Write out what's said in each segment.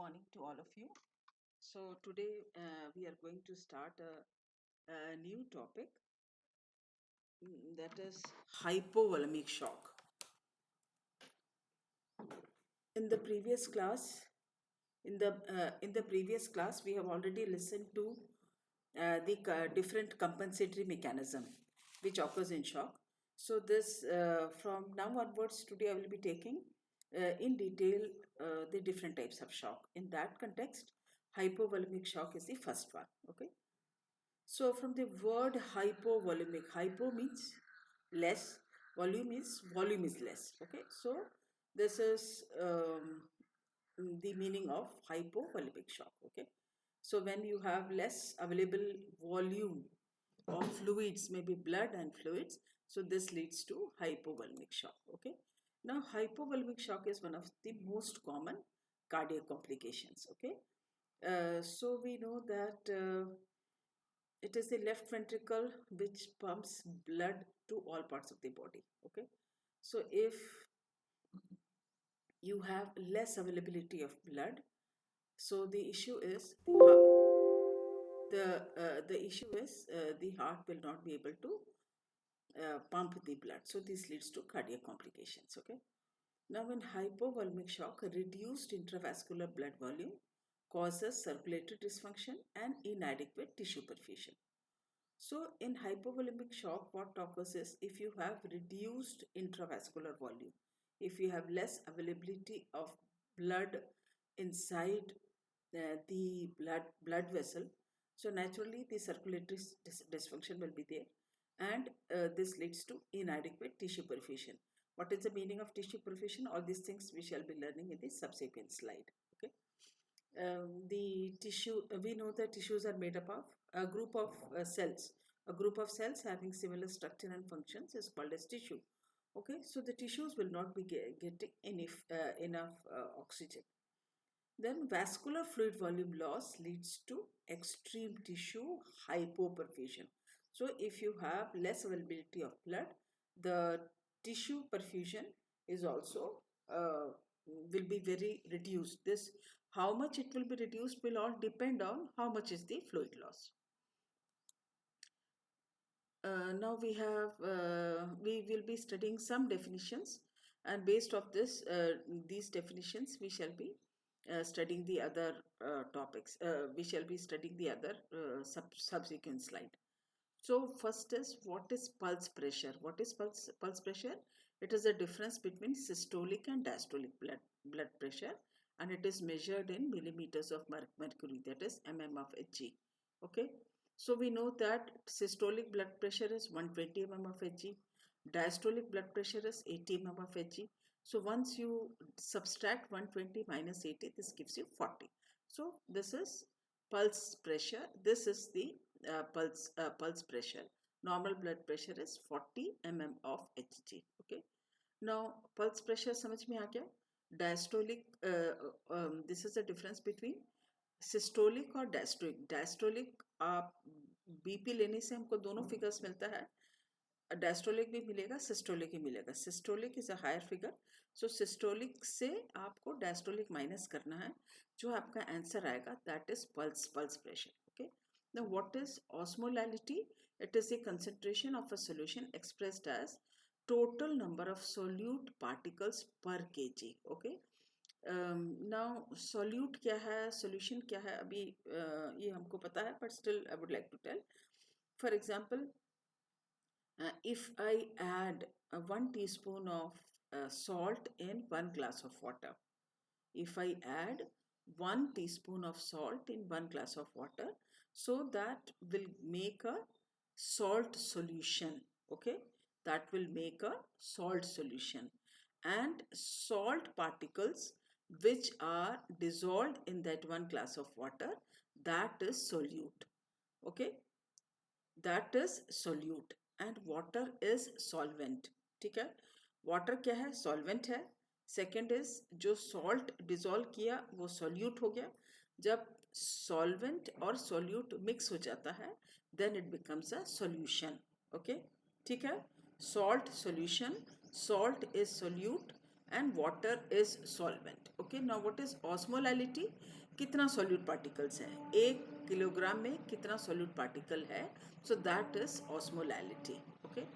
morning to all of you. So today we are going to start a new topic, that is hypovolemic shock. In the previous class, in the previous class, we have already listened to the different compensatory mechanism which occurs in shock. So this from now onwards, today I will be taking in detail the different types of shock. In that context, hypovolemic shock is the first one. Okay. So from the word hypovolemic, hypo means less, volume is less. Okay, so this is the meaning of hypovolemic shock. Okay, so when you have less available volume of fluids, maybe blood and fluids, so this leads to hypovolemic shock. Okay, now hypovolemic shock is one of the most common cardiac complications. Okay, so we know that. It is the left ventricle which pumps blood to all parts of the body. Okay, so if you have less availability of blood, so the issue is the issue is the heart will not be able to pump the blood, so this leads to cardiac complications. Okay, now in hypovolemic shock, reduced intravascular blood volume causes circulatory dysfunction and inadequate tissue perfusion. So, in hypovolemic shock, what occurs is if you have reduced intravascular volume, if you have less availability of blood inside the blood vessel, so naturally the circulatory dysfunction will be there, and this leads to inadequate tissue perfusion. What is the meaning of tissue perfusion? All these things we shall be learning in the subsequent slide. Okay. The tissue, we know that tissues are made up of a group of cells. A group of cells having similar structure and functions is called as tissue. Okay, so the tissues will not be getting enough oxygen. Then vascular fluid volume loss leads to extreme tissue hypoperfusion. So if you have less availability of blood, the tissue perfusion is also will be very reduced. This, how much it will be reduced, will all depend on how much is the fluid loss. Now we will be studying some definitions, and based of this these definitions we shall be studying the other topics. We shall be studying the other subsequent slide. So first is, what is pulse pressure? What is pulse pressure? It is a difference between systolic and diastolic blood pressure, and it is measured in millimeters of mercury, that is mm of Hg. Okay, so we know that systolic blood pressure is 120 mm of Hg, diastolic blood pressure is 80 mm of Hg. So once you subtract 120 minus 80, this gives you 40. So this is pulse pressure. This is the pulse pressure. Normal blood pressure is 40 mm of Hg. Okay. Now pulse pressure समझ में आ गया. Diastolic, this is the difference between systolic और diastolic. Diastolic आप BP लेने से हमको दोनों figures मिलता है. डायस्टोलिक भी मिलेगा, सिस्टोलिक ही मिलेगा. Systolic is a higher figure. So systolic से आपको डायस्टोलिक माइनस करना है. जो आपका आंसर आएगा that is pulse pressure. Okay. Now what is osmolality? It is the concentration of a solution expressed as total number of solute particles per kg. Okay. Now solute क्या है, solution क्या है, अभी ये हमको पता है, but still I would like to tell. For example, if I add 1 teaspoon of salt in 1 glass of water, if I add 1 teaspoon of salt in 1 glass of water, so that will make a salt solution. Okay, that will make a salt solution, and salt particles which are dissolved in that 1 glass of water, that is solute. Okay, that is solute, and water is solvent. ठीक है, water क्या है, solvent है. Second is, जो salt dissolve किया वो solute हो गया. जब सॉल्वेंट और सोल्यूट मिक्स हो जाता है then it becomes a solution. Okay, ठीक है. Salt solution, salt is solute and water is solvent. Okay, now what is osmolality? कितना solute particles है, 1 किलोग्राम में कितना solute particle है, so that is osmolality. Okay,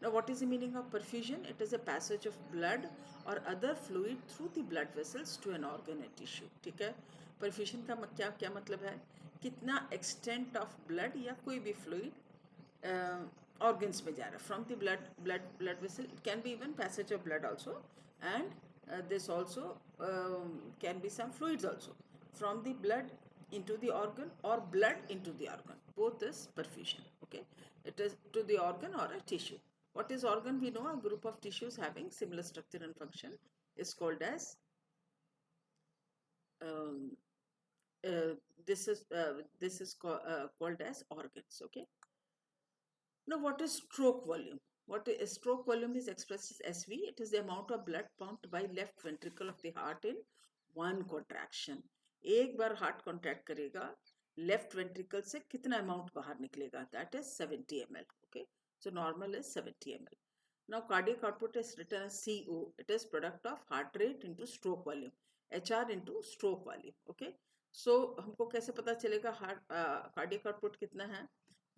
now what is the meaning of perfusion? It is a passage of blood or other fluid through the blood vessels to an organ and tissue. ठीक है, perfusion का क्या क्या मतलब है, कितना extent of blood या कोई भी fluid organs में जा रहा है, from the blood vessel. It can be even passage of blood also, and this also can be some fluids also from the blood into the organ or blood into the organ. Both is perfusion. Okay, it is to the organ or a tissue. What is organ? We know a group of tissues having similar structure and function is called as um, uh, this is called as organs. Okay. Now, what is stroke volume? What is stroke volume is expressed as SV. It is the amount of blood pumped by left ventricle of the heart in one contraction. एक बार heart contract करेगा, left ventricle से कितना amount बाहर निकलेगा? That is 70 ml. Okay, so normal is 70 ml. Now cardiac output is written as CO. It is product of heart rate into stroke volume. HR into stroke volume. Okay. So हमको कैसे पता चलेगा heart cardiac output कितना है?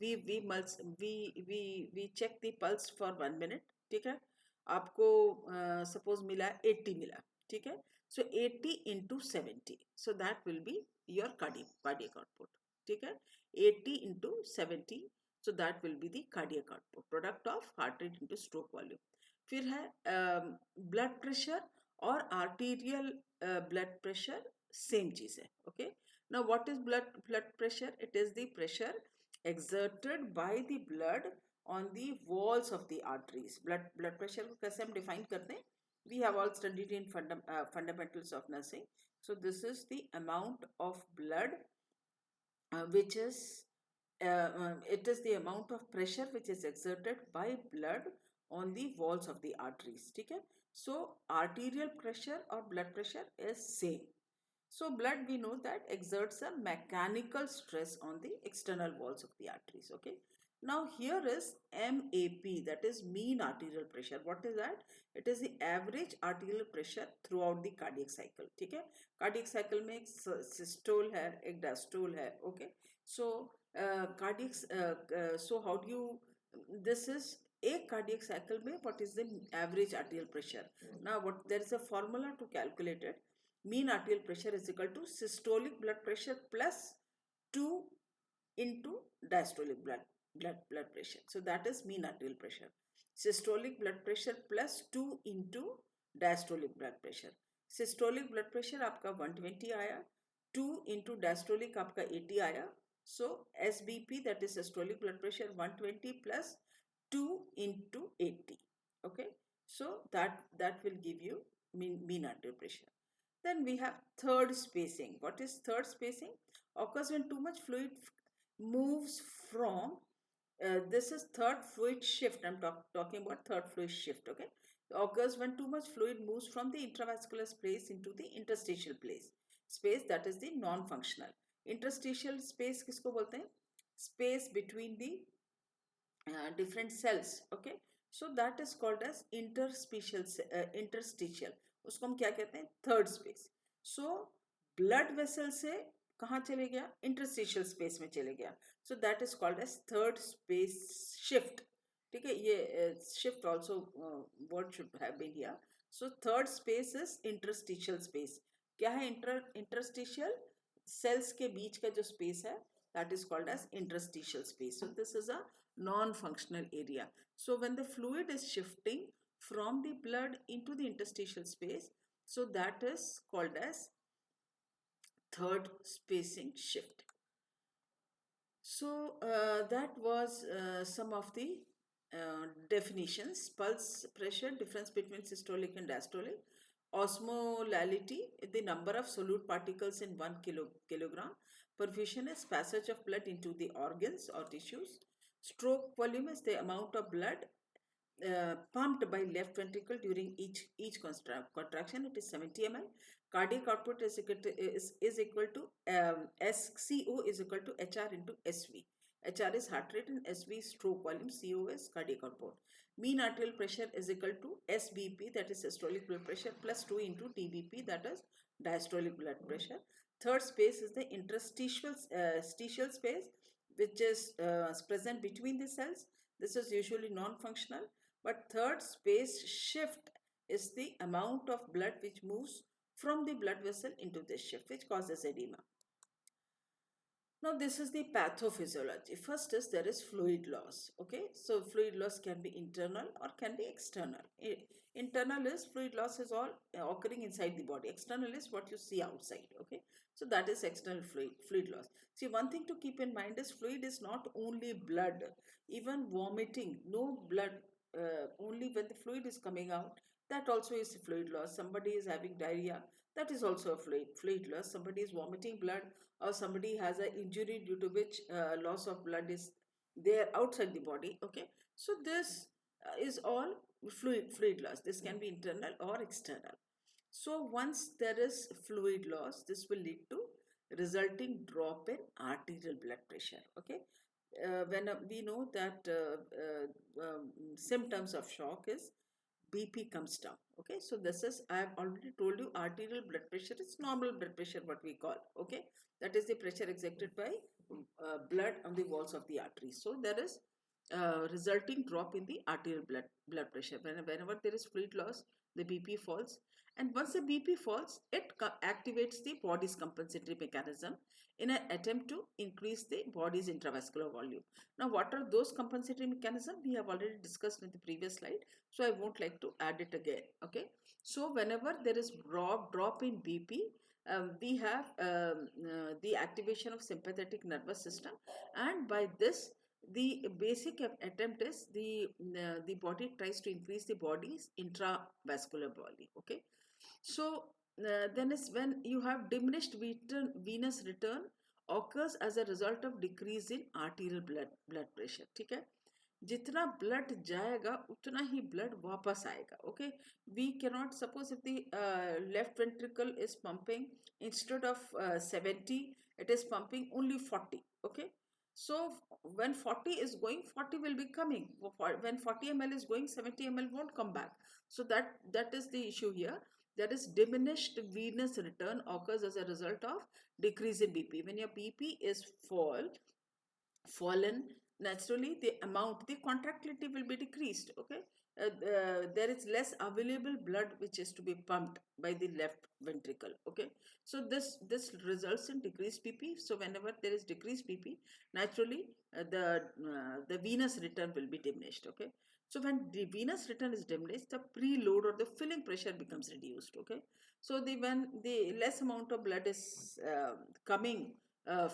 we check the pulse for 1 minute. ठीक है, आपको suppose मिला 80 मिला. ठीक है, so 80 into 70, so that will be your cardiac output. ठीक है, 80 into 70, so that will be the cardiac output, product of heart rate into stroke volume. फिर है blood pressure और arterial blood pressure, same चीज है. Okay, now what is blood pressure? It is the pressure exerted by the blood on the walls of the arteries. blood pressure को कैसे हम define करते हैं? We have all studied in fundamentals of nursing. So this is the amount of blood which is it is the amount of pressure which is exerted by blood on the walls of the arteries. ठीक है, so arterial pressure or blood pressure is same. So blood, we know that exerts a mechanical stress on the external walls of the arteries. Okay. Now here is MAP, that is mean arterial pressure. What is that? It is the average arterial pressure throughout the cardiac cycle. ठीक है, cardiac cycle में एक systole है, एक diastole है. Okay. So so how do you, this is a cardiac cycle में what is the average arterial pressure? Now what, there is a formula to calculate it. Mean arterial pressure is equal to systolic blood pressure plus 2 into diastolic blood pressure. So that is mean arterial pressure. Systolic blood pressure plus 2 into diastolic blood pressure. Systolic blood pressure आपका 120 आया, 2 into diastolic आपका 80 आया. So SBP, that is systolic blood pressure, 120 plus 2 into 80. Okay, so that will give you mean arterial pressure. Then we have third spacing. What is third spacing? Occurs when too much fluid moves from, this is third fluid shift. I'm talking about third fluid shift. Okay, occurs when too much fluid moves from the intravascular space into the interstitial space, that is the non-functional. Interstitial space किसको बोलते हैं? Space between the different cells. Okay, so that is called as interstitial. उसको हम क्या कहते हैं? Third space. So blood vessel से कहाँ चले गया? इंटरस्टिशियल स्पेस में चले गया. So that is called as third space shift. ठीक है, ये shift also word should have been here. So third space is interstitial space. क्या है इंटरस्टिशियल? सेल्स के बीच का जो स्पेस है, that is called as interstitial space. So this is a non-functional area. So when the fluid is shifting from the blood into the interstitial space, so that is called as third spacing shift. So that was some of the definitions. Pulse pressure, difference between systolic and diastolic. Osmolality, the number of solute particles in 1 kilogram. Perfusion is passage of blood into the organs or tissues. Stroke volume is the amount of blood pumped by left ventricle during each contraction. It is 70 ml. Cardiac output is equal to SCO is equal to HR into SV. HR is heart rate and SV is stroke volume, CO is cardiac output. Mean arterial pressure is equal to SBP, that is systolic blood pressure, plus 2 into DBP, that is diastolic blood pressure. Third space is the interstitial space, which is present between the cells. This is usually non-functional. But third space shift is the amount of blood which moves from the blood vessel into this shift, which causes edema. Now this is the pathophysiology. First is there is fluid loss. Okay, so fluid loss can be internal or can be external. Internal is fluid loss is all occurring inside the body. External is what you see outside. Okay, so that is external fluid loss. See, one thing to keep in mind is fluid is not only blood. Even vomiting, no blood, only when the fluid is coming out, that also is fluid loss. Somebody is having diarrhea, that is also a fluid loss. Somebody is vomiting blood, or somebody has an injury due to which loss of blood is there outside the body. Okay, so this is all fluid loss. This can be internal or external. So once there is fluid loss, this will lead to resulting drop in arterial blood pressure. Okay, when we know that symptoms of shock is BP comes down. Okay, so this is, I have already told you, arterial blood pressure is normal blood pressure, what we call. Okay, that is the pressure exerted by blood on the walls of the arteries. So there is resulting drop in the arterial blood pressure. Whenever there is fluid loss, the BP falls, and once the BP falls, it activates the body's compensatory mechanism in an attempt to increase the body's intravascular volume. Now, what are those compensatory mechanisms? We have already discussed in the previous slide, so I won't like to add it again. Okay, so whenever there is drop in BP, we have the activation of sympathetic nervous system, and by this the basic attempt is the body tries to increase the body's intravascular volume. Okay, so then is when you have diminished venous return occurs as a result of decrease in arterial blood pressure. ठीक है, जितना blood जाएगा उतना ही blood वापस आएगा. Okay, we cannot suppose if the left ventricle is pumping instead of 70, it is pumping only 40. Okay, so when 40 is going, 40 will be coming. When 40 ml is going, 70 ml won't come back. So that is the issue here. There is diminished venous return occurs as a result of decrease in BP. When your BP is fallen, naturally the contractility will be decreased. Okay, there is less available blood which is to be pumped by the left ventricle. Okay, so this results in decreased BP. So whenever there is decreased BP, naturally the venous return will be diminished. Okay, so when the venous return is diminished, the preload or the filling pressure becomes reduced. Okay, so when the less amount of blood is coming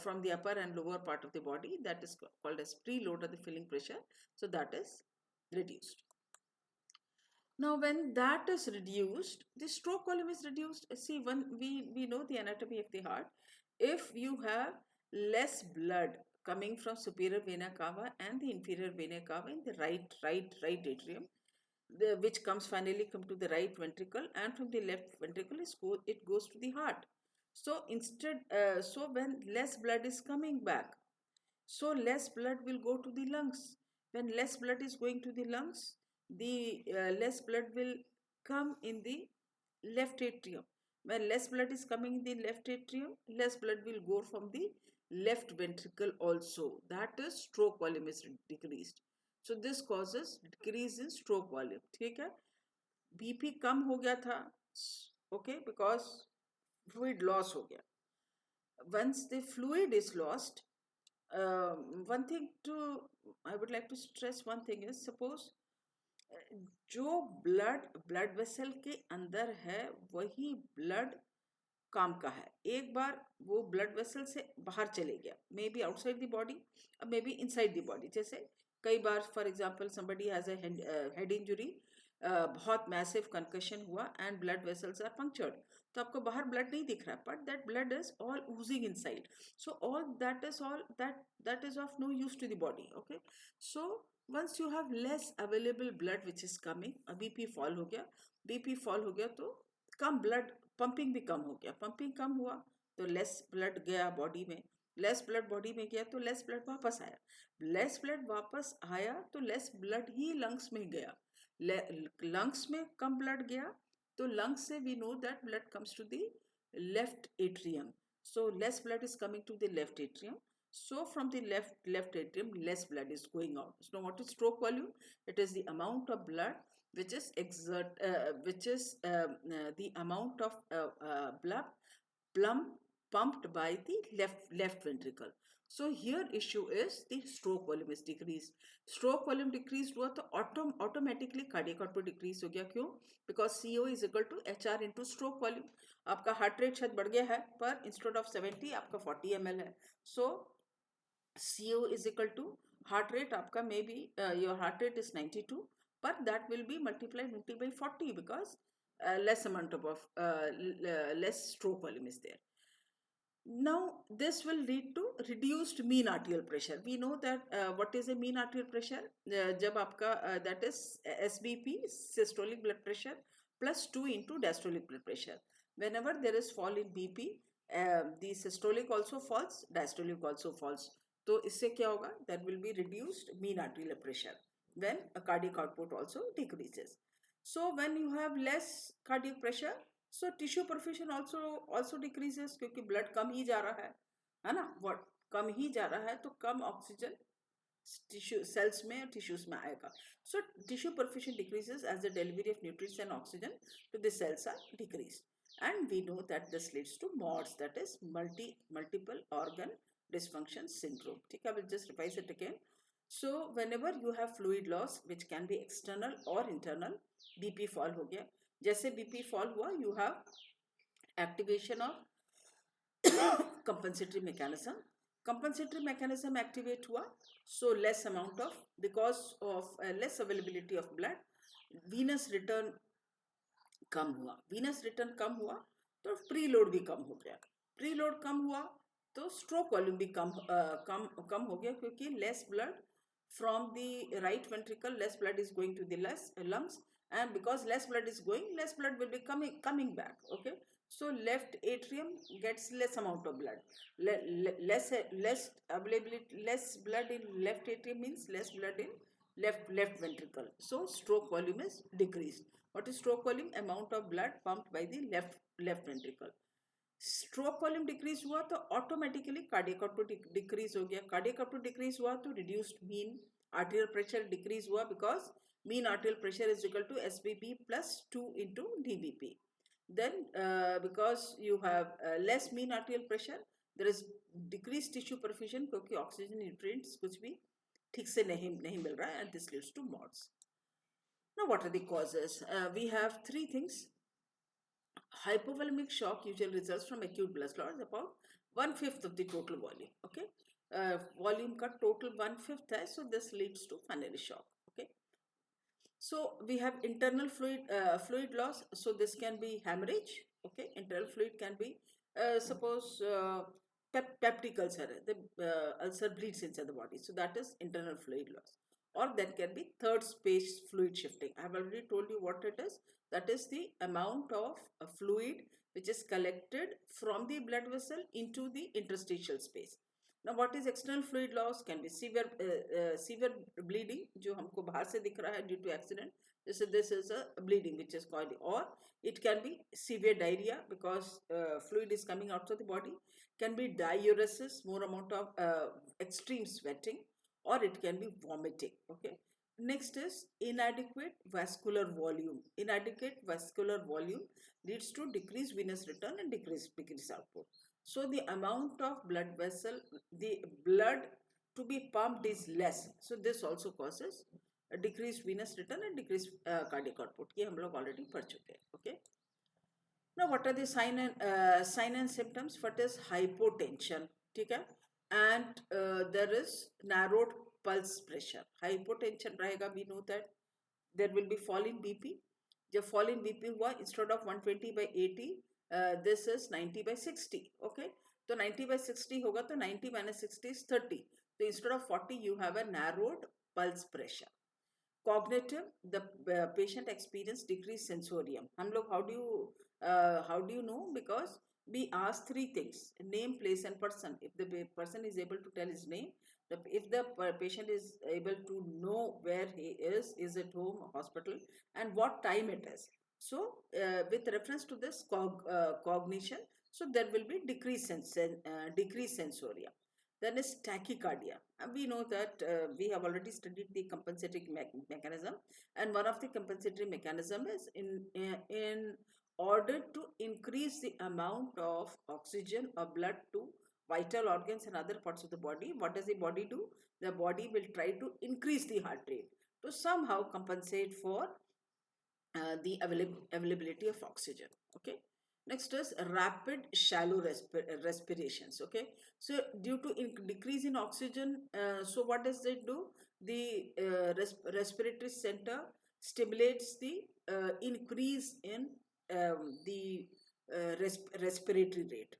from the upper and lower part of the body, that is called as preload or the filling pressure, so that is reduced. Now when that is reduced, the stroke volume is reduced. See, when we know the anatomy of the heart, if you have less blood coming from superior vena cava and the inferior vena cava in the right atrium, which comes finally come to the right ventricle, and from the left ventricle it goes to the heart. So instead, so when less blood is coming back, so less blood will go to the lungs. When less blood is going to the lungs, the less blood will come in the left atrium. When less blood is coming in the left atrium, less blood will go from the left ventricle also. That is stroke volume is decreased. So this causes decrease in stroke volume. ठीक है, BP कम हो गया था. Okay, because fluid loss हो गया. Once the fluid is lost, one thing to I would like to stress one thing is, suppose जो blood vessel के अंदर है वही ब्लड काम का है. एक बार वो ब्लड वेसल से बाहर चले गया, may be outside the body और may be inside the body. जैसे कई बार for example somebody has a head injury, बहुत मैसिव कंकशन हुआ and blood vessels are punctured, तो आपको बाहर ब्लड नहीं दिख रहा, but that blood is all oozing inside. So all that is of no use to the body. Okay, so once you have less available blood which is coming, BP fall हो गया, BP fall हो गया तो कम blood pumping भी कम हो गया. Pumping कम हुआ तो लेस ब्लड गया बॉडी में, लेस ब्लड बॉडी में गया तो लेस ब्लड वापस आया, लेस ब्लड वापस आया तो लेस ब्लड ही लंग्स में गया, लंग्स में कम ब्लड गया तो लंग्स से we know that blood comes to the left atrium, so less blood is coming to the left atrium, so from the left atrium less blood is going out. So what is stroke volume? It is the amount of blood which is the amount of blood plump pumped by the left ventricle. So here issue is the stroke volume is decreased. Stroke volume decreased हुआ तो automatically cardiac output decrease हो गया. क्यों? Because CO is equal to HR into stroke volume. आपका heart rate शायद बढ़ गया है पर इंस्टेड ऑफ 70 आपका 40 ml है. So CO is equal to heart rate आपका maybe your heart rate is 92 but that will be multiplied by 40 because less amount of less stroke volume is there. Now this will lead to reduced mean arterial pressure. We know that what is a mean arterial pressure? जब आपका that is SBP systolic blood pressure plus 2 into diastolic blood pressure. Whenever there is fall in BP, the systolic also falls, diastolic also falls. तो इससे क्या होगा? There will be reduced mean arterial pressure when a cardiac output also decreases. So when you have less cardiac pressure, so tissue perfusion also decreases क्योंकि blood कम ही जा रहा है ना, what कम ही जा रहा है तो कम ऑक्सीजन टिश्यू सेल्स में टिश्यूज में आएगा. So tissue perfusion decreases as the delivery of nutrients and oxygen to the cells are decreased, and we know that this leads to MODS, that is multiple organ dysfunction syndrome. ठीक है, I will just revise it again. So whenever you have fluid loss which can be external or internal, BP fall हो गया, जैसे BP fall हुआ you have activation of compensatory mechanism activate हुआ, so less amount of, because of less availability of blood, venous return कम हुआ तो preload भी कम हो गया, प्रीलोड कम हुआ तो स्ट्रोक वॉल्यूम भी कम हो गया क्योंकि less blood from the right ventricle, less blood is going to the lungs, and because less blood is going, less blood will be coming back. Okay, so left atrium gets less amount of blood, less availability, less blood in left atrium means less blood in left ventricle, so stroke volume is decreased. What is stroke volume? Amount of blood pumped by the left ventricle. Stroke volume decrease हुआ तो automatically cardiac output decrease हो गया, cardiac output decrease हुआ तो reduced mean arterial pressure decrease हुआ because mean arterial pressure is equal to SBP plus 2 into dbp. Then because you have less mean arterial pressure, there is decreased tissue perfusion क्योंकि oxygen nutrients कुछ भी ठीक से नहीं मिल रहा है, and this leads to MODS. Now what are the causes? We have three things. Hypovolemic shock usually results from acute blood loss, about 1/5 of the total volume. Okay, volume का total 1/5 है, so this leads to Fanelli shock. Okay, so we have internal fluid loss, so this can be hemorrhage. Okay, internal fluid can be suppose peptic ulcer, the ulcer bleeds inside the body, so that is internal fluid loss. Or that can be third space fluid shifting. I have already told you what it is. That is the amount of fluid which is collected from the blood vessel into the interstitial space. Now what is external fluid loss? Can be severe bleeding जो हमको बाहर से दिख रहा है due to accident. This is a bleeding which is called, or it can be severe diarrhea because fluid is coming out of the body. Can be diuresis, more amount of extreme sweating, or it can be vomiting. Okay, next is inadequate vascular volume. Inadequate vascular volume leads to decreased venous return and decreased output. So the amount of blood vessel, the blood to be pumped is less, so this also causes a decreased venous return and decreased cardiac output. ये हम लोग already पढ़ चुके हैं. Okay, now what are the sign and symptoms? What is hypotension? ठीक है, and there is narrowed pulse pressure. Hypotension रहेगा, we know that there will be fall in BP. जब fall in BP हुआ, instead of 120 by 80, this is 90 by 60. Okay, तो 90 by 60 होगा तो 90 minus 60 is 30. So instead of 40 you have a narrowed pulse pressure. Cognitive, the patient experience decreased sensorium. हम लोग how do you know? Because we ask three things: name, place, and person. If the person is able to tell his name, if the patient is able to know where he is at home, hospital, and what time it is. So, with reference to this cognition, so there will be decreased sensoria. Then is tachycardia. And we know that we have already studied the compensatory mechanism, and one of the compensatory mechanism is in order to increase the amount of oxygen or blood to vital organs and other parts of the body. What does the body do? The body will try to increase the heart rate to somehow compensate for the availability of oxygen. Okay. Next is rapid shallow respirations. Okay. So due to decrease in oxygen, so what does it do? The respiratory center stimulates the increase in the respiratory rate.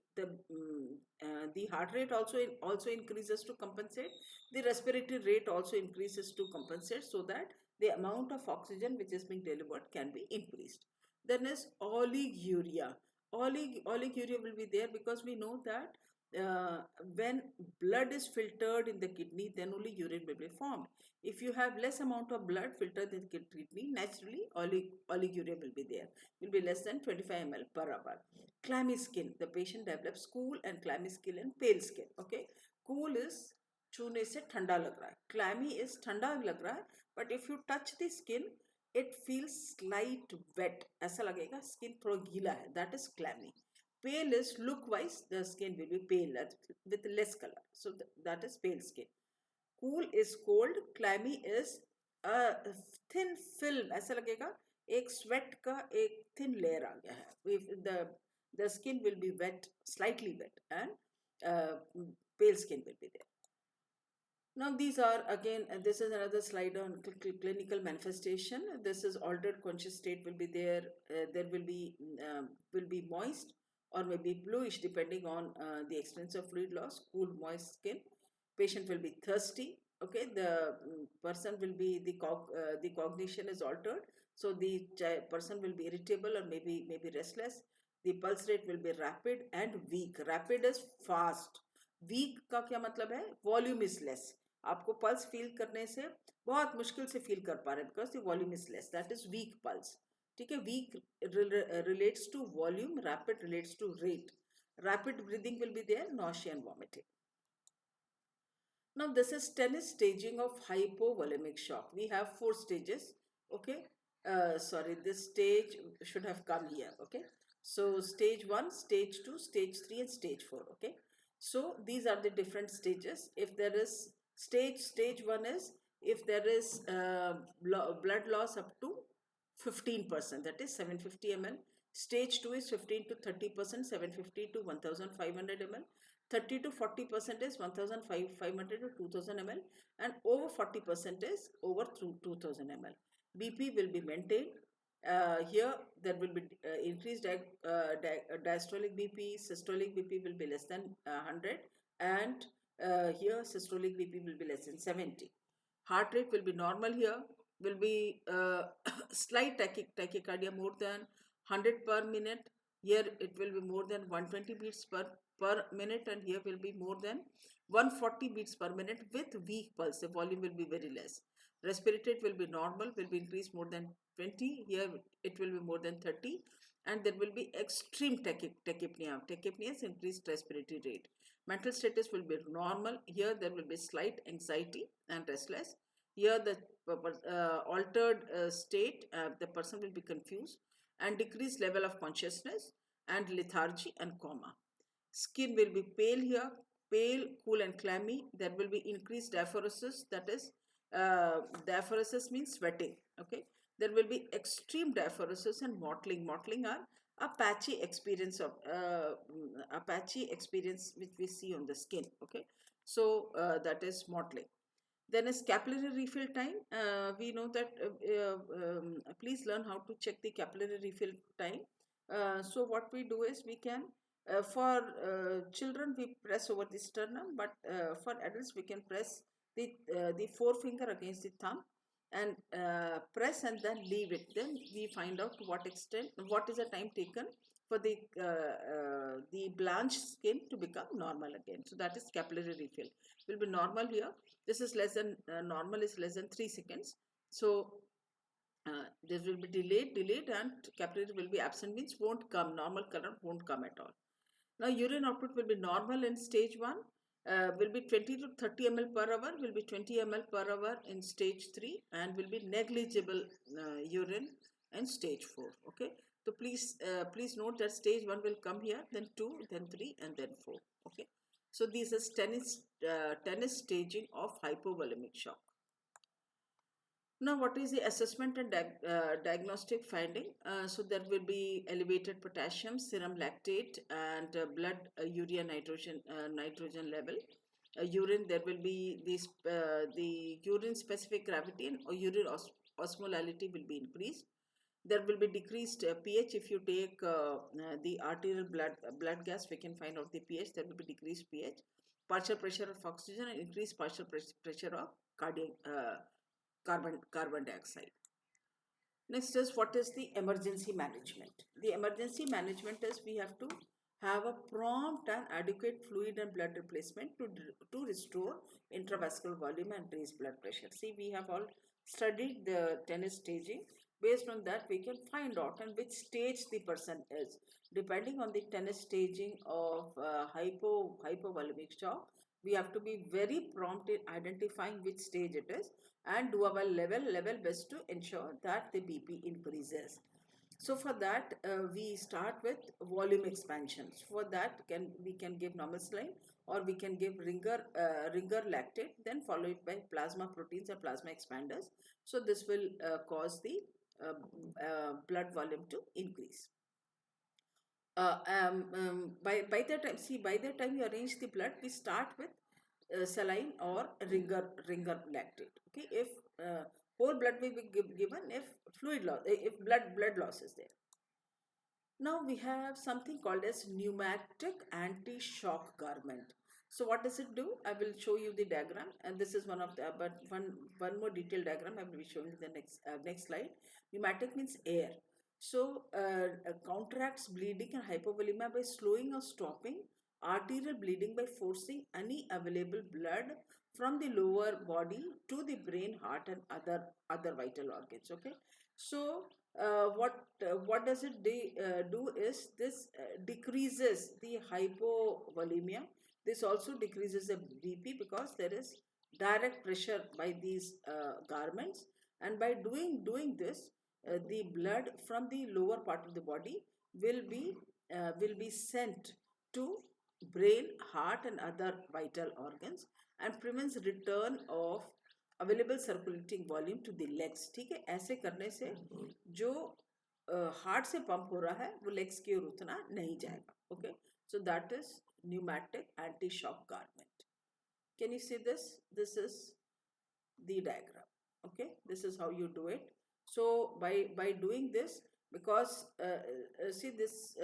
The heart rate also increases to compensate. The respiratory rate also increases to compensate, so that the amount of oxygen which is being delivered can be increased. Then is oliguria. Oliguria will be there because we know that uh, when blood is filtered in the kidney, then only urine will be formed. If you have less amount of blood filtered in the kidney, naturally oliguria will be there. Will be less than 25 ml per hour. Clammy skin. The patient develops cool and clammy skin and pale skin. Okay. Cool is छूने से ठंडा लग रहा है. Clammy is ठंडा लग रहा है, but if you touch the skin, it feels slight wet. ऐसा लगेगा skin थोड़ा गीला है. That is clammy. Pale is look wise, the skin will be pale with less color. So that is pale skin. Cool is cold. Clammy is a thin film. ऐसा लगेगा एक sweat का एक thin layer आ गया है. If the skin will be wet, slightly wet, and pale skin will be there. Now these are again, this is another slide on clinical manifestation. This is altered conscious state will be there. There will be moist or maybe bluish depending on the extent of fluid loss. Cool, moist skin. Patient will be thirsty. Okay, the person will be the cognition is altered, so the person will be irritable or maybe restless. The pulse rate will be rapid and weak. Rapid is fast. Weak का क्या मतलब है? Volume is less. आपको pulse feel करने से बहुत मुश्किल से फील कर पा रहे हैं because the volume is less. That is weak pulse. ठीक है. Weak relates to volume, rapid relates to rate. Rapid breathing will be there, nausea and vomiting. Now this is 10 staging of hypovolemic shock. We have 4 stages. Okay. Sorry, this stage should have come here. Okay. So stage 1, stage 2, stage 3 and stage 4. Okay. So these are the different stages. If there is stage 1 is if there is blood loss up to 15%, that is 750 ml. Stage 2 is 15 to 30%, 750 to 1500 ml. 30 to 40% is 1500 to 2000 ml, and over 40% is over 2000 ml. BP will be maintained. Here there will be increased diastolic BP, systolic BP will be less than 100, and here systolic BP will be less than 70. Heart rate will be normal here, will be slight tachycardia more than 100 per minute. Here it will be more than 120 beats per minute, and here will be more than 140 beats per minute with weak pulse. The volume will be very less. Respiratory rate will be normal, will be increased more than 20. Here it will be more than 30, and there will be extreme tachypnea. Tachypnea is increased respiratory rate. Mental status will be normal. Here there will be slight anxiety and restless. Here the altered state, the person will be confused, and decreased level of consciousness and lethargy and coma. Skin will be pale here, pale, cool and clammy. There will be increased diaphoresis, that is diaphoresis means sweating. Okay. There will be extreme diaphoresis and mottling. Mottling are a patchy experience of which we see on the skin. Okay. So that is mottling. Then is capillary refill time. We know that please learn how to check the capillary refill time. So what we do is we can for children we press over the sternum, but for adults we can press the forefinger against the thumb and press and then leave it. Then we find out to what extent, what is the time taken for the blanched skin to become normal again. So that is capillary refill. Will be normal here. This is less than normal is less than 3 seconds. So this will be delayed, and capillary will be absent, means won't come. Normal current won't come at all. Now urine output will be normal in stage 1, will be 20 to 30 ml per hour, will be 20 ml per hour in stage 3, and will be negligible urine in stage 4. Okay, so please note that stage 1 will come here, then 2, then 3, and then 4. Okay, so this is tennis staging of hypovolemic shock. Now, what is the assessment and diagnostic finding? So there will be elevated potassium, serum lactate, and blood urea nitrogen level. Urine, there will be the urine specific gravity and urine osmolality will be increased. There will be decreased pH. If you take the arterial blood gas, we can find out the pH. There will be decreased pH, partial pressure of oxygen, and increased partial pressure of carbon dioxide. Next is, what is the emergency management? The emergency management is, we have to have a prompt and adequate fluid and blood replacement to restore intravascular volume and raise blood pressure. See, we have all studied the tennis staging. Based on that, we can find out in which stage the person is. Depending on the tennis staging of hypovolemic shock, we have to be very prompt in identifying which stage it is, and do our level best to ensure that the BP increases. So for that, we start with volume expansions. For that, we can give normal saline, or we can give ringer lactate, then follow it by plasma proteins or plasma expanders. So this will cause the blood volume to increase. By the time you arrange the blood, we start with saline or ringer lactate. Okay, if whole blood will be given if fluid loss, if blood loss is there. Now we have something called as pneumatic anti-shock garment. So what does it do? I will show you the diagram, and this is one of the but one more detailed diagram I will be showing in the next slide. Pneumatic means air. So counteracts bleeding and hypovolemia by slowing or stopping arterial bleeding by forcing any available blood from the lower body to the brain, heart, and other vital organs. Okay, so what does it do is, this decreases the hypovolemia. This also decreases the BP, because there is direct pressure by these garments, and by doing this, the blood from the lower part of the body will be sent to brain, heart, and other vital organs, and prevents return of available circulating volume to the legs. ठीक है, ऐसे करने से जो heart से pump हो रहा है वो लेग्स की ओर उतना नहीं जाएगा. Okay, so that is pneumatic anti shock garment. Can you see this? This is the diagram. Okay, this is how you do it. So by doing this, because see this,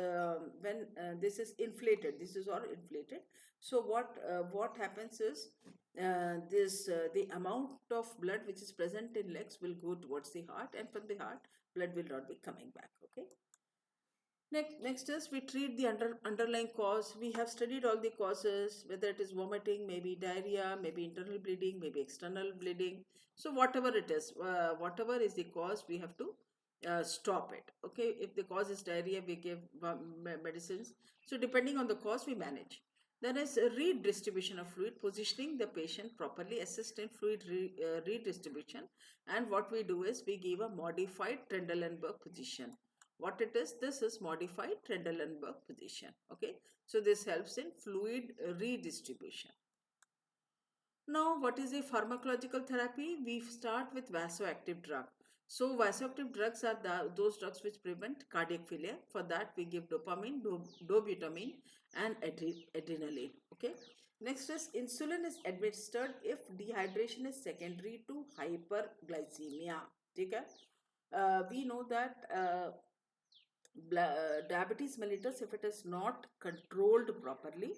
when this is inflated, this is all inflated. So what happens is, the amount of blood which is present in legs will go towards the heart, and from the heart blood will not be coming back. Okay, next is, we treat the underlying cause. We have studied all the causes, whether it is vomiting, maybe diarrhea, maybe internal bleeding, maybe external bleeding. So whatever it is, whatever is the cause, we have to stop it. Okay, if the cause is diarrhea, we give medicines. So depending on the cause, we manage. Then is redistribution of fluid, positioning the patient properly, assist in fluid redistribution. And what we do is, we give a modified Trendelenburg position. What it is? This is modified Trendelenburg position. Okay, so this helps in fluid redistribution. Now, what is a pharmacological therapy? We start with vasoactive drug. So vasoactive drugs are those drugs which prevent cardiac failure. For that, we give dopamine, dobutamine, and adrenaline. Okay. Next is, insulin is administered if dehydration is secondary to hyperglycemia. Okay. We know that diabetes mellitus, if it is not controlled properly,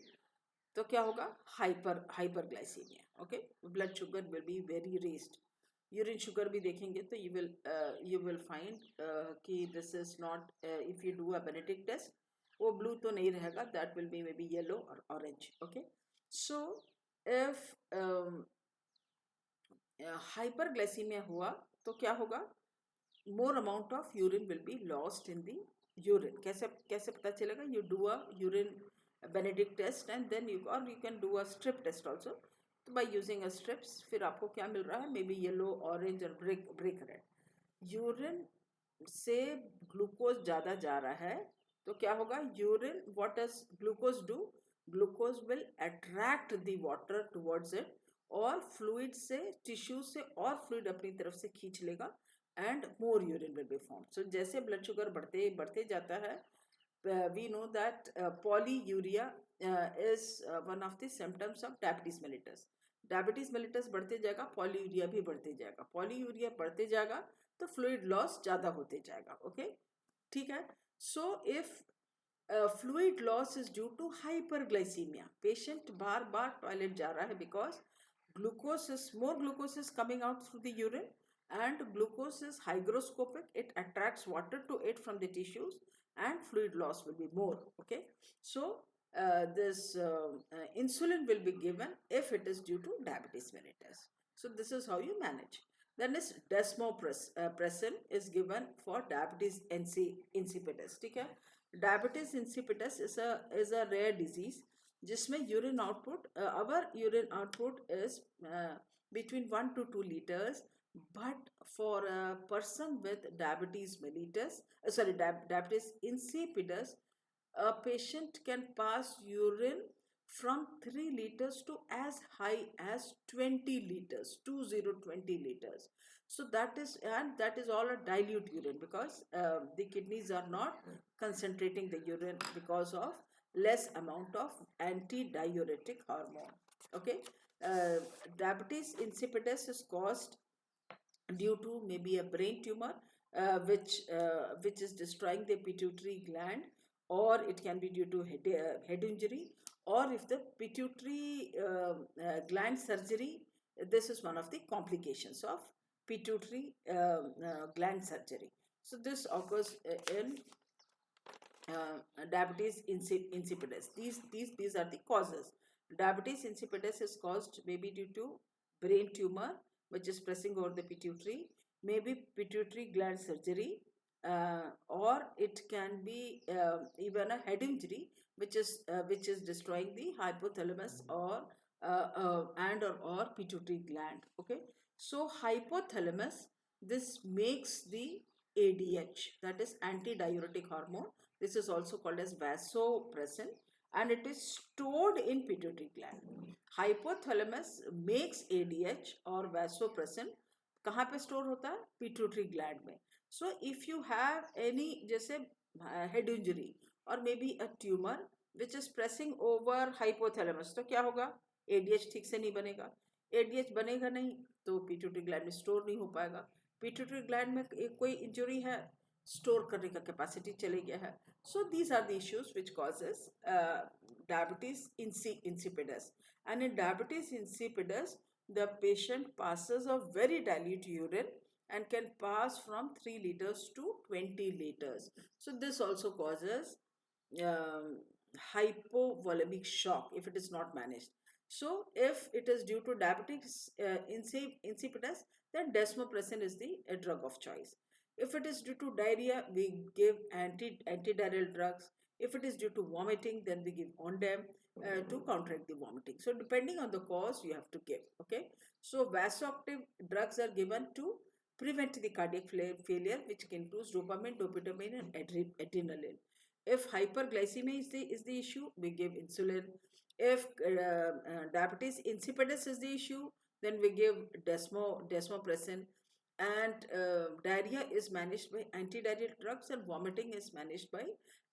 तो क्या होगा? Hyperglycemia. Okay, blood sugar will be very raised. Urine sugar भी देखेंगे तो you will find कि this is not, if you do a genetic test, वो blue तो नहीं रहेगा, that will be may be yellow और orange. Okay, so if hyperglycaemia हुआ तो क्या होगा? More amount of urine will be lost in the urine. कैसे कैसे पता चलेगा? You do a urine Benedict test and then you, और you can do a strip test also. तो बाई यूजिंग अ स्ट्रिप्स फिर आपको क्या मिल रहा है? मे बी येलो, ऑरेंज और ब्रिक रेड. यूरिन से ग्लूकोज ज़्यादा जा रहा है तो क्या होगा? Urine, what does glucose do? Glucose will attract the water towards it, और फ्लूइड से, टिश्यू से और फ्लूइड अपनी तरफ से खींच लेगा and more urine will be form. So जैसे ब्लड शुगर बढ़ते बढ़ते जाता है, we know that polyuria is one of the symptoms of diabetes mellitus. Diabetes mellitus बढ़ते जाएगा, पॉलीयूरिया भी बढ़ते जाएगा. पॉलीयूरिया बढ़ते जाएगा तो फ्लूइड लॉस ज़्यादा होते जाएगा. ओके, ठीक है. So if fluid loss is due to hyperglycemia, patient बार बार टॉयलेट जा रहा है बिकॉज more glucose is coming out through the urine, and glucose is hygroscopic, it attracts water to it from the tissues and fluid loss will be more. Okay, so this insulin will be given if it is due to diabetes mellitus. So this is how you manage. Then is desmopressin is given for diabetes insipidus. ठीक है, diabetes insipidus is a rare disease जिसमें urine output, our urine output is between 1 to 2 liters, but for a person with diabetes mellitus, diabetes insipidus, a patient can pass urine from 3 liters to as high as 20 liters, 20 liters. So that is, and that is all a dilute urine because the kidneys are not concentrating the urine because of less amount of antidiuretic hormone. Okay, uh, diabetes insipidus is caused due to maybe a brain tumor, which is destroying the pituitary gland, or it can be due to head injury, or if the pituitary gland surgery, this is one of the complications of pituitary gland surgery. So this occurs in diabetes insipidus. These are the causes. Diabetes insipidus is caused maybe due to brain tumor which is pressing over the pituitary, maybe pituitary gland surgery, or it can be even a head injury which is destroying the hypothalamus or or pituitary gland. Okay, so hypothalamus, this makes the ADH, that is antidiuretic hormone. This is also called as vasopressin, and it is stored in pituitary gland. Hypothalamus makes ADH or vasopressin. कहाँ पे store होता है? Pituitary gland में. So if you have any, जैसे head injury और may be a tumour which is pressing over hypothalamus, तो क्या होगा? एडीएच ठीक से नहीं बनेगा. एडीएच बनेगा नहीं तो पिट्यूटरी ग्लैंड में स्टोर नहीं हो पाएगा. पिट्यूटरी ग्लैंड में कोई इंजरी है, स्टोर करने का कैपेसिटी चले गया है. So these are the issues which causes diabetes insipidus. And in diabetes insipidus, the patient passes a very dilute urine and can pass from 3 liters to 20 liters. So this also causes um, hypovolemic shock if it is not managed. So if it is due to diabetes insipidus, then desmopressin is the drug of choice. If it is due to diarrhea, we give antidiarrheal drugs. If it is due to vomiting, then we give Ondem to counteract the vomiting. So depending on the cause, you have to give. Okay. So vasoactive drugs are given to prevent the cardiac failure, which includes dopamine, dopamine, and adrenaline. If hyperglycemia is the issue, we give insulin. If diabetes insipidus is the issue, then we give desmopressin. And diarrhea is managed by antidiarrheal drugs, and vomiting is managed by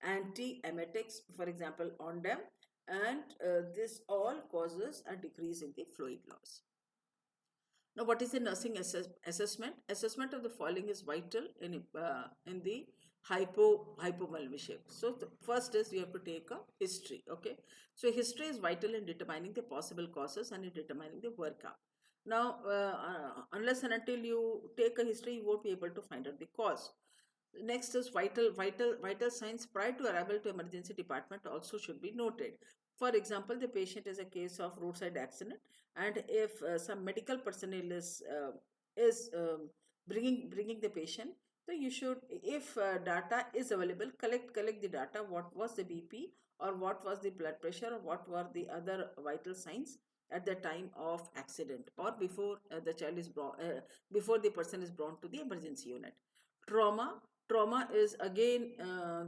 antiemetics, for example, Ondem. And this all causes a decrease in the fluid loss. Now, what is the nursing assessment? Assessment of the following is vital in the hypovolemic. So the first is you have to take a history. Okay, so history is vital in determining the possible causes and in determining the workup. Now, unless and until you take a history, you won't be able to find out the cause. Next is vital signs prior to arrival to emergency department also should be noted. For example, the patient is a case of roadside accident, and if some medical personnel is bringing the patient, so you should, if data is available, collect the data. What was the BP, or what was the blood pressure, or what were the other vital signs at the time of accident, or before the child is brought, before the person is brought to the emergency unit. Trauma is again,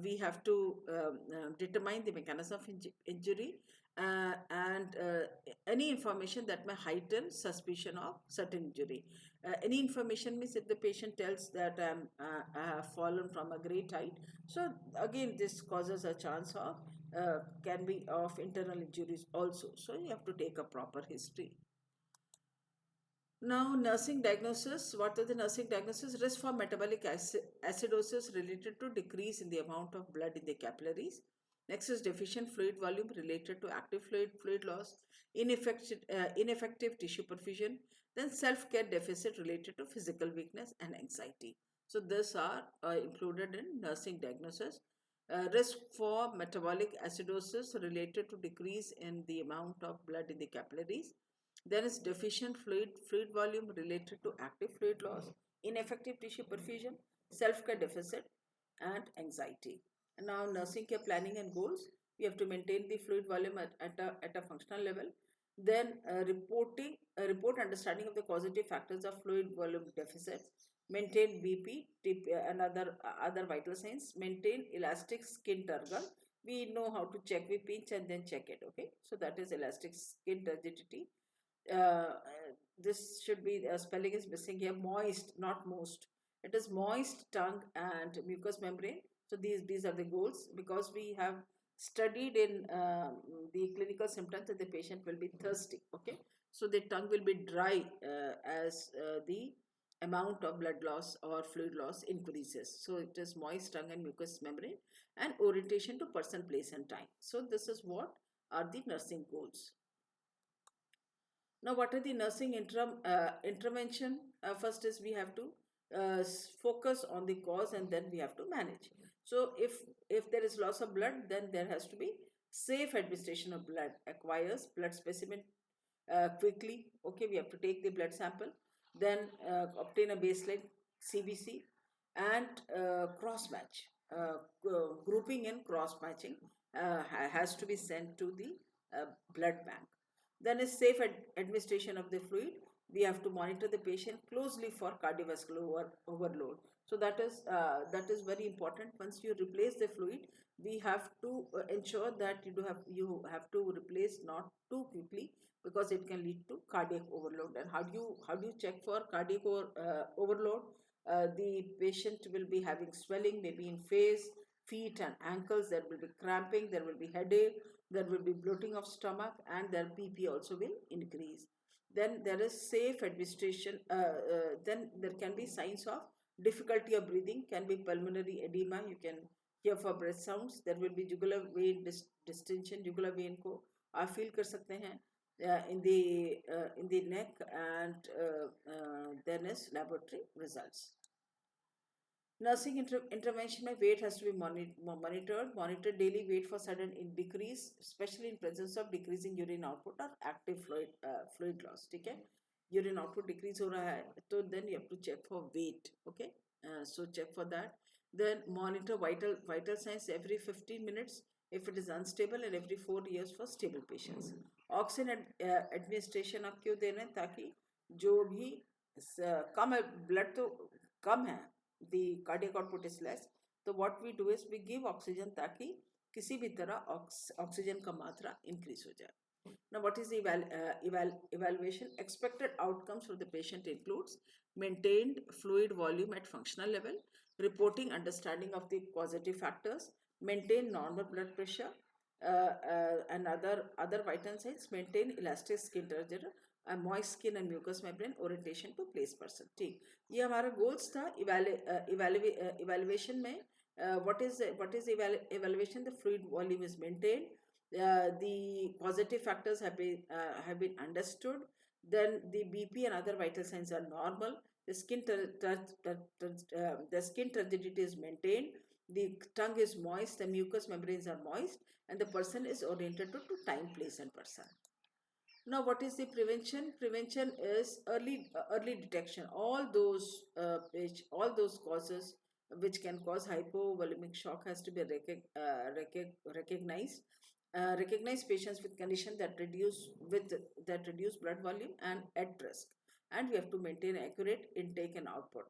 we have to determine the mechanism of injury, and any information that may heighten suspicion of certain injury. Any information means if the patient tells that I have fallen from a great height, so again this causes a chance of can be of internal injuries also, so you have to take a proper history. Now, nursing diagnosis. What are the nursing diagnosis? Risk for metabolic acidosis related to decrease in the amount of blood in the capillaries. Next is deficient fluid volume related to active fluid loss, ineffective tissue perfusion, then self-care deficit related to physical weakness and anxiety. So these are included in nursing diagnosis. Risk for metabolic acidosis related to decrease in the amount of blood in the capillaries. There is deficient fluid volume related to active fluid loss, ineffective tissue perfusion, self-care deficit, and anxiety. And now, nursing care planning and goals. You have to maintain the fluid volume at a functional level. Then, report understanding of the causative factors of fluid volume deficit. Maintain BP and other vital signs. Maintain elastic skin turgor. We know how to check. We pinch and then check it. Okay, so that is elastic skin turgidity. uh, this should be, spelling is missing here, moist, not most. It is moist tongue and mucous membrane. So these are the goals, because we have studied in the clinical symptoms that the patient will be thirsty. Okay, so the tongue will be dry as the amount of blood loss or fluid loss increases. So it is moist tongue and mucous membrane, and orientation to person, place, and time. So this is what are the nursing goals. Now, what are the nursing intervention? First is we have to focus on the cause, and then we have to manage. So, if there is loss of blood, then there has to be safe administration of blood. Acquires blood specimen quickly. Okay, we have to take the blood sample, then obtain a baseline CBC, and cross match. Grouping and cross matching has to be sent to the blood bank. Then is safe administration of the fluid. We have to monitor the patient closely for cardiovascular overload. So that is very important. Once you replace the fluid, we have to ensure that you have to replace not too quickly, because it can lead to cardiac overload. And how do you check for cardiac overload? The patient will be having swelling, maybe in face, feet, and ankles. There will be cramping. There will be headache, there will be bloating of stomach, and their PP also will increase. Then there is safe administration. Then there can be signs of difficulty of breathing, can be pulmonary edema. You can hear for breath sounds. There will be jugular vein distension. Jugular vein को आप feel कर सकते हैं in the neck, and then is laboratory results. Nursing intervention में weight has to be monitored daily. Weight for sudden decrease, especially in presence of decreasing urine output or active fluid loss. ठीक है, urine output decrease हो रहा है, तो then you have to check for weight. Okay, so check for that. Then monitor vital signs every 15 minutes if it is unstable, and every 4 years for stable patients. Oxygen administration आप क्यों दे रहे हैं? ताकि जो भी कम ब्लड तो कम है, the cardiac output is less, so what we do is we give oxygen ताकि किसी भी तरह ऑक्सीजन का मात्रा increase हो जाए. Now, what is the evaluation? Expected outcomes for the patient includes maintained fluid volume at functional level, reporting understanding of the causative factors, maintain normal blood pressure, and other vital signs, maintain elastic skin turgor, moist skin and mucous membrane, orientation to place person. ठीक, ये हमारा goals था. Evaluation में what is evaluation? The fluid volume is maintained. The positive factors have been understood. Then the BP and other vital signs are normal. The skin turgidity is maintained, the tongue is moist, the mucous membranes are moist, and the person is oriented to time, place, and person. Now, what is the prevention? Prevention is early detection. All those causes which can cause hypovolemic shock has to be recognized. Recognize patients with condition that reduce blood volume and at risk, and we have to maintain accurate intake and output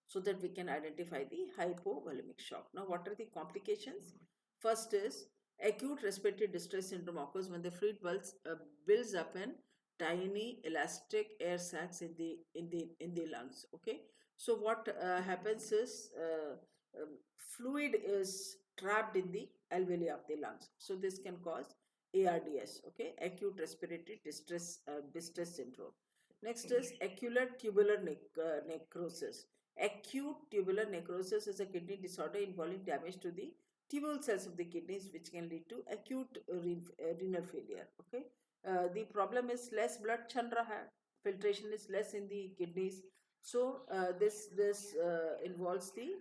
so that we can identify the hypovolemic shock. Now, what are the complications? First is acute respiratory distress syndrome occurs when the fluid builds up in tiny elastic air sacs in the lungs. Okay, so what happens is fluid is trapped in the alveoli of the lungs. So this can cause ARDS. Okay, acute respiratory distress syndrome. Next is ocular tubular necrosis. Acute tubular necrosis is a kidney disorder involving damage to the tubule cells of the kidneys, which can lead to acute renal failure. Okay, the problem is less blood chal raha hai, filtration is less in the kidneys, so this involves the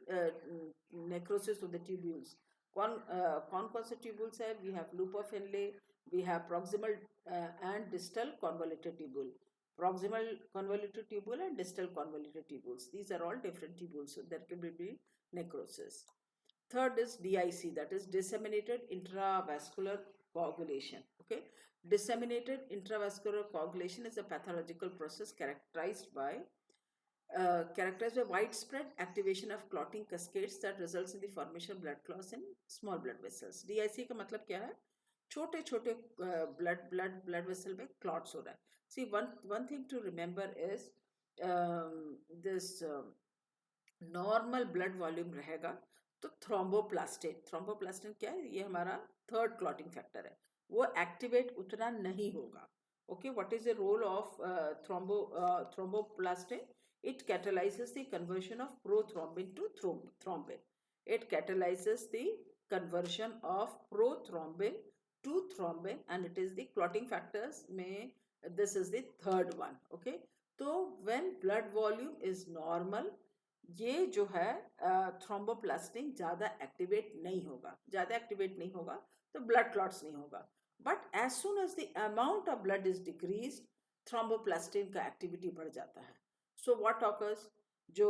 necrosis of the tubules. कौन से tubules है? We have loop of Henle, we have proximal and distal convoluted tubule. Proximal convoluted tubule and distal convoluted tubules. These are all different tubules, so there can be necrosis. Third is DIC, that is disseminated intravascular coagulation. Okay, disseminated intravascular coagulation is a pathological process characterized by widespread activation of clotting cascades that results in the formation of blood clots in small blood vessels. DIC का मतलब क्या है? छोटे छोटे blood vessel में clots हो रहा है. See, one thing to remember is this normal blood volume रहेगा तो थ्रोम्बोप्लास्टिन क्या है? ये हमारा थर्ड क्लॉटिंग फैक्टर है, वो एक्टिवेट उतना नहीं होगा. Okay, what is the role of thromboplastin? It catalyzes the conversion of prothrombin to thrombin. It catalyzes the conversion of prothrombin to thrombin, and it is the clotting factors. This is the third one. Okay, so when blood volume is normal, ये जो है thromboplastin ज़्यादा activate नहीं होगा तो blood clots नहीं होगा. But as soon as the amount of blood is decrease, thromboplastin का एक्टिविटी बढ़ जाता है. So what occurs? जो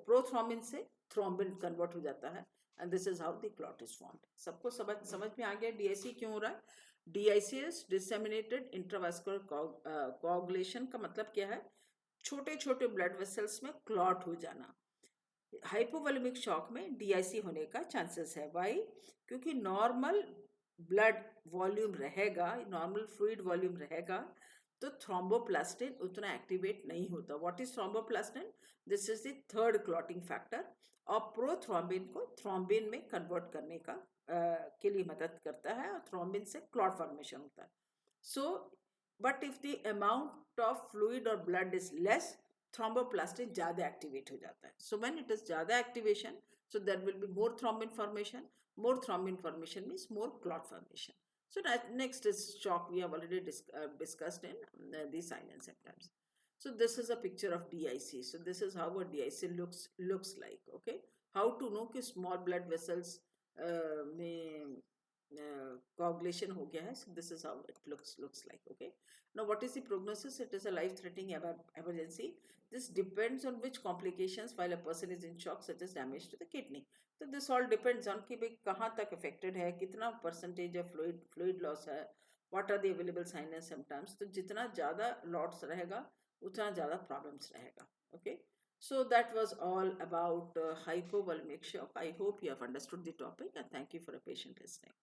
प्रोथ्रोम्बिन से थ्रोम्बिन कन्वर्ट हो जाता है, and this is how the clot is formed. सबको समझ में आ गया डीआईसी क्यों हो रहा है? DIC is disseminated intravascular coagulation का मतलब क्या है? छोटे छोटे ब्लड वेसल्स में क्लॉट हो जाना. हाइपोवोलेमिक शॉक में डीआईसी होने का चांसेस है. वाई? क्योंकि नॉर्मल ब्लड वॉल्यूम रहेगा, नॉर्मल फ्लूइड वॉल्यूम रहेगा, तो थ्रोम्बोप्लास्टिन उतना एक्टिवेट नहीं होता. What is thromboplastin? This is the third clotting factor, और प्रोथ्रोम्बिन को थ्रोम्बिन में कन्वर्ट करने का के लिए मदद करता है, और थ्रोम्बिन से क्लॉट फॉर्मेशन होता है. So but if the amount of fluid और ब्लड इज लेस, thromboplastin ज़्यादा एक्टिवेट हो जाता है. सो व्हेन इट इज ज़्यादा activation, so there will be more thrombin formation. More thrombin formation means more clot formation. So next is shock. We have already discussed in the sign and symptoms. So this is a picture of DIC. So this is how a DIC looks like. Okay, how to know कि small blood vessels में coagulation हो गया है. So this is how it looks like. Okay, now what is the prognosis? It is a life-threatening emergency. This depends on which complications while a person is in shock, such as damage to the kidney. So this all depends on कि भाई कहाँ तक affected है, कितना percentage of fluid loss है, what are the available signs and symptoms. तो जितना ज़्यादा loss रहेगा, उतना ज़्यादा problems रहेगा. Okay, so that was all about hypovolemic shock. I hope you have understood the topic, and thank you for a patient listening.